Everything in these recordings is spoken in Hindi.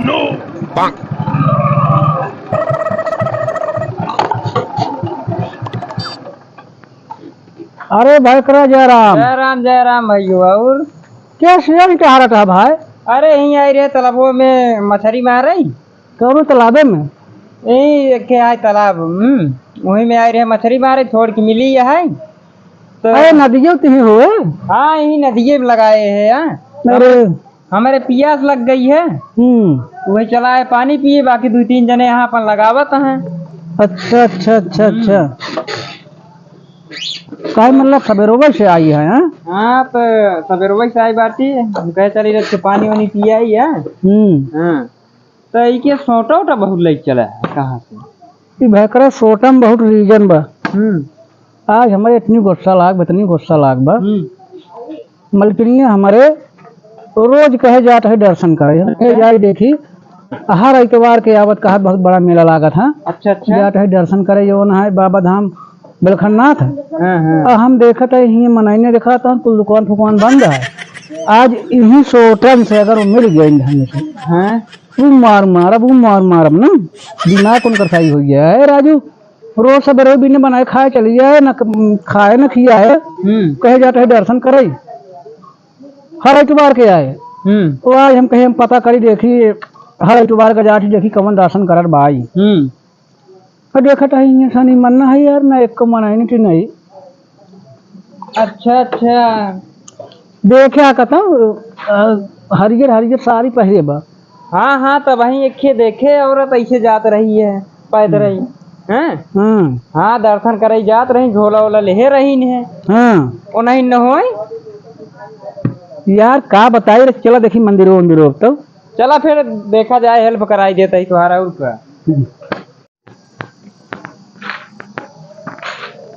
no! अरे भाई करा जय राम भाइयों। और क्या सीजन क्या हालत है भाई? अरे यहीं आई रहे तालाबों में मछली मार रही। कौन तालाबे में? यही एक है तालाब, वहीं में आई रहे मछली मारे, छोड़ के मिली है तो। अरे नदियों तुम हुए? हाँ यही नदिये में लगाए है। अरे हमारे प्यास लग गई है, वही चला है पानी पिए, बाकी 2-3 जने यहाँ पर लगावत हैं। अच्छा अच्छा अच्छा अच्छा, काय मतलब सवेरों से आई है? हाँ तो सवेरे से आई बाटी, हम कहे चली रहे पानी वानी पिया ही है। हाँ तो ये सोटा वोटा बहुत लग चला है कहाँ से? भैकरा सोटा में बहुत रीजन बा। आज हमारे इतनी गुस्सा लाग बा। मलकिनिया हमारे रोज कहे जाता है दर्शन करे, जाए देखी हर इतवार के आवत का बहुत बड़ा मेला लागत है। अच्छा अच्छा, जाता है दर्शन करे, जो है बाबा धाम बेलखन्नाथ। हम देखते है यही मनाइने देखा था, कुल दुकान फुकान बंद है। आज इन्हीं सोटन से अगर वो मिल गए वो मार मारब ना, दिमाग कौन करसाई हो गया है राजू। रोज सवेरे भी ने बनाए खाए चली जाए, न खाए न खिया है। कहे जाते है दर्शन करे, हर इतवार के आए। तो आज हम कहे हम पता करी देखी, हर इतवार का जाती देखी कवन दर्शन करत भाई। देखा है शनि मन्ना है यार, ना एक को मना नहीं। अच्छा अच्छा, देखा कहता हरियर हरियर साड़ी पहरे बा। हाँ हाँ तब वही एक देखे औरत ऐसे जात रही है पैदल ही। हाँ दर्शन करे जात रही, झोला वोला ले रही है। वो नहीं न हो यार का बताई रे, चला देखी मंदिरों तो चला फिर देखा जाए, हेल्प कराई देता ही तुम्हारा। और का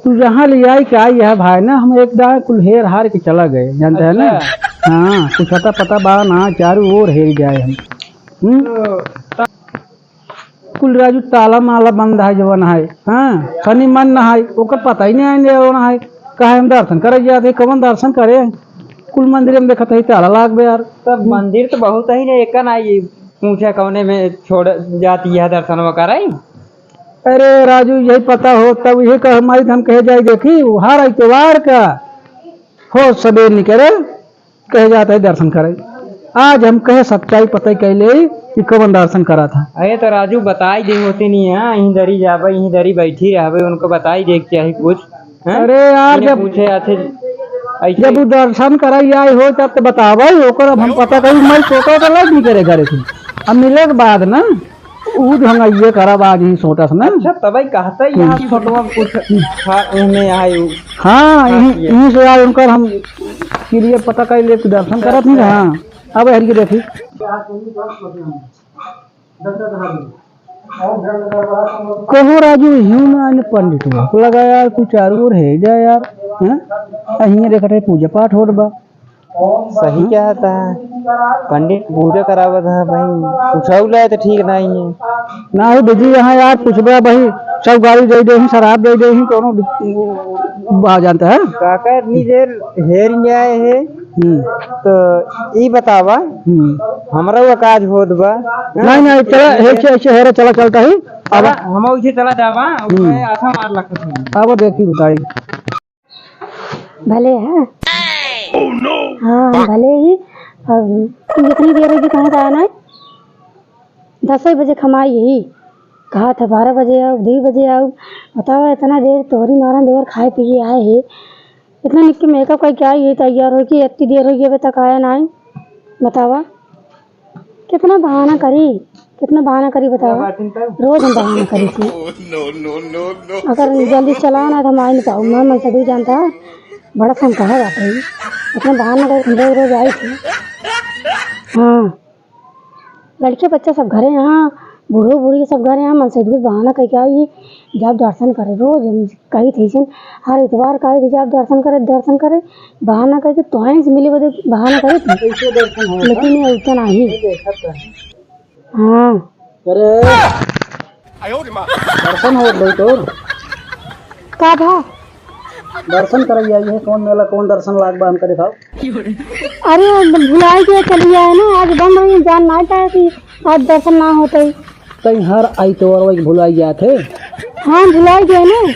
तू जहाँ ले आई क्या यह भाई ना, हम एक दाए कुल हेर हार के चला गए, जानते है ना। हाँ कुछ पता बा ना, चारों ओर हेर जाए हम। कुल राजू ताला माला बंद है जवन है। हाँ शनि मन है, ओकर पता ही नहीं है कहा हम दर्शन करे जाते, कवन दर्शन करे। कुल मंदिर में देखा ही ताला लाग बे यार। तब मंदिर तो बहुत ही नहीं, एक आई पूछे कौने में छोड़ जाती है दर्शन वगैरह। अरे राजू यही पता हो तब यही कह हमारी हम कहे जाए देखी हर इतवार का हो सवेर निकले कहे जाता है दर्शन करे। आज हम कहे सच्चाई पता कैले कि कवन दर्शन करा था। अरे तो राजू बताई दे होती नहीं है, यहीं दरी जावे, यहीं दरी बैठी रहे, उनको बताई दे चाहिए कुछ। अरे यार जब पूछे जब वो दर्शन कराई आई हो तब तो बतावा ओकर। अब हम पता करी मैं सोचा तो नहीं करे घरे से, अब मिले के बाद ना वो ढंगा ये करब आज ही सोटा से ना। अच्छा तभी कहता है यहाँ फोटो कुछ में आई। हाँ यहीं से आज उनकर हम लिए पता कर ले दर्शन करत नहीं। हाँ अब हरी देखी कहो राजू यूं ना पंडित लगा यार, तू चारों ओर है जा यार। अहिए देखते पूजा पाठ हो बा। सही क्या था पंडित पूजा करावत है भाई, पूछा तो ठीक नहीं है ना ही दीदी यहाँ यार पूछबा भाई, सब गाड़ी दे दे शराब दे दे दोनों आ जानता है। काका इतनी देर हेर आए है तो ये बतावा हमारा वो काज होत बा। नहीं चला ऐसे हेरे चला चलता ही अब हम उसे चला जावा, आशा मार लगता अब देखी बताई भले है। हाँ भले ही। अब इतनी देर होगी कहाँ का आना है? 10 बजे खमाई यही कहा था, 12 बजे आओ 2 बजे आओ। बताओ इतना देर तोहरी मारा देर खाए पिए आए है, इतना निक्के मेकअप का क्या ये तैयार हो कि इतनी देर होगी अभी तक आया ना है। बतावा कितना बहाना करी बतावा। रोज हम बहाना करी थी, अगर जल्दी चला ना तो हम आ नहीं पाऊँ। मैं सभी जानता है बड़ा सन कहा जाता है, इतना बहाना कर रोज आई थी। हाँ लड़के बच्चे सब घरे, यहाँ बूढ़ो बूढ़ी सब घरे, यहाँ मन से भी बहाना कह के आई जब दर्शन करे। रोज हम कही थी हर इतवार का आई थी जब दर्शन करे बहाना करके तुहरे से मिले बदे बहाना करे थी, लेकिन ऐसा नहीं। हाँ दर्शन हो गई तो का भा दर्शन कर है कौन मेला कौन दर्शन लाग बा हमका दिखाओ। अरे भुलाई के चली आए ना, आज बंद हुई जान ना चाहे कि आज दर्शन ना होते। कहीं हर आइतवार वही भुलाई जाते। हाँ भुलाई गए ना।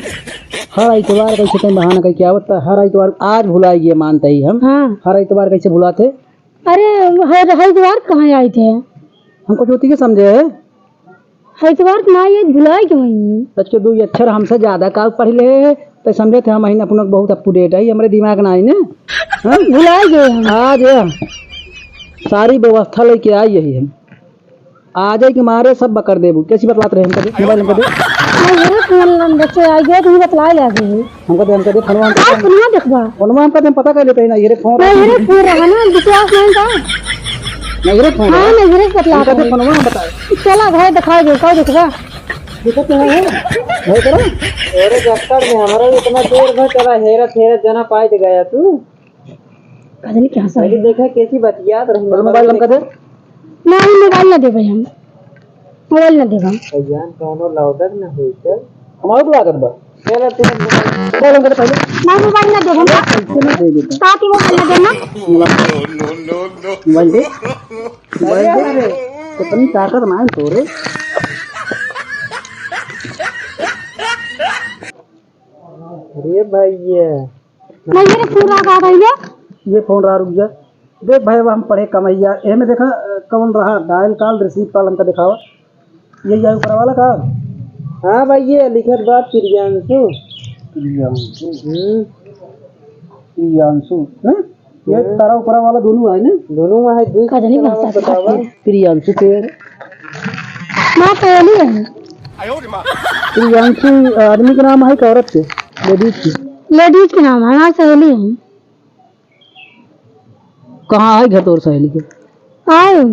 हर आइतवार कैसे कहीं बहाना कहीं क्या होता है, हर आइतवार आज भुलाई गए मानते ही हम। हाँ हर आइतवार कैसे भुलाते? अरे हरिद्वार कहाँ आए थे? हमको ज्योति के समझे है। हरिद्वार ना ये भुलाई क्यों नहीं? सच के 2 अक्षर हमसे ज्यादा का पढ़ ले तो समझे थे हम अपना बहुत अप टू डेट है, हमारे दिमाग ना आई ने। हाँ? भुलाई गए हम। आज सारी व्यवस्था लेके आई यही हम। आ जाए कि मारे सब बकर देबू कैसी बात रहे हमको दे मोबाइल हमको दे। मेरे फोन बच्चे आ गए तो बतला जाते हैं। हमको दे फोनवा आप सुनिए देखबा। फोनवा हम पता पता कर लेते हैं ना ये फोन मेरे फोन रहा ना विश्वास नहीं था। नहीं फोन हाँ मैं मेरे बतला हमको दे फोनवा हम बताए चला भाई दिखा दो कौ देखबा। दिक्कत नहीं है भाई करो। अरे चक्कर में हमारा इतना देर भर चला हेरत हेरत जना पाई दे गया तू। पता नहीं क्या पहले देखा कैसी बतियात रही। मोबाइल हमको दे। नहीं मोबाइल ना देबे हम। मोबाइल ना देबा। भैयान कौनो लौदक न होई चल। हमारे को लागत बा चल तू मोबाइल हमको दे पहले। ना मोबाइल ना देबा। कैसे ना दे देता साथ ही मोबाइल ना देना। मोबाइल दे कितनी ताकत ना है तोरे। अरे भैया नहीं मेरे फोन रहा भैया। ये फोन रहा रुक जा देख भाई अब हम पढ़े कमैया ए में देखा कौन रहा डायल कॉल रिसीव कॉल हमका दिखावा ये जाए ऊपर वाला का। हाँ भैया लिखत बात प्रियांशु। प्रियांशु हैं? ये तारा ऊपर वाला दोनों है ना। दोनों में है दुई कजनी भाषा बतावा। प्रियांशु पेड़ ना पहली है। प्रियांशु आदमी का नाम है कि औरत के? लेडीज की। लेडीज के नाम है। हाँ सहेली है। कहाँ है घर तोर सहेली के? आए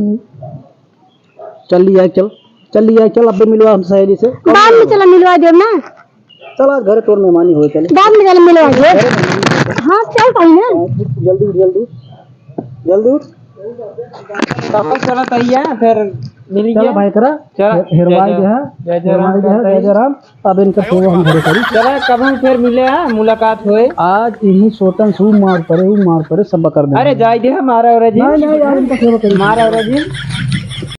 चल लिया चल अब मिलवा हम सहेली से। बाद में चला मिलवा देव ना। चला घर तोर मेहमानी हो चले बाद में चला मिलवा देव। हाँ चल पाई ना। जल्दी उठ वापस चला तैया फिर मिल चला गया। भाई करा चला हेरवाई जो है जय जय राम जय जय राम। अब इनका सेवा हम घरे करी। चला कब हम फिर मिले हाँ मुलाकात हुए। आज इन्हीं सोटन सू मार परे सब कर दे। अरे जाए दे हमारा और जी नहीं यार इनका सेवा करी। हमारा और जी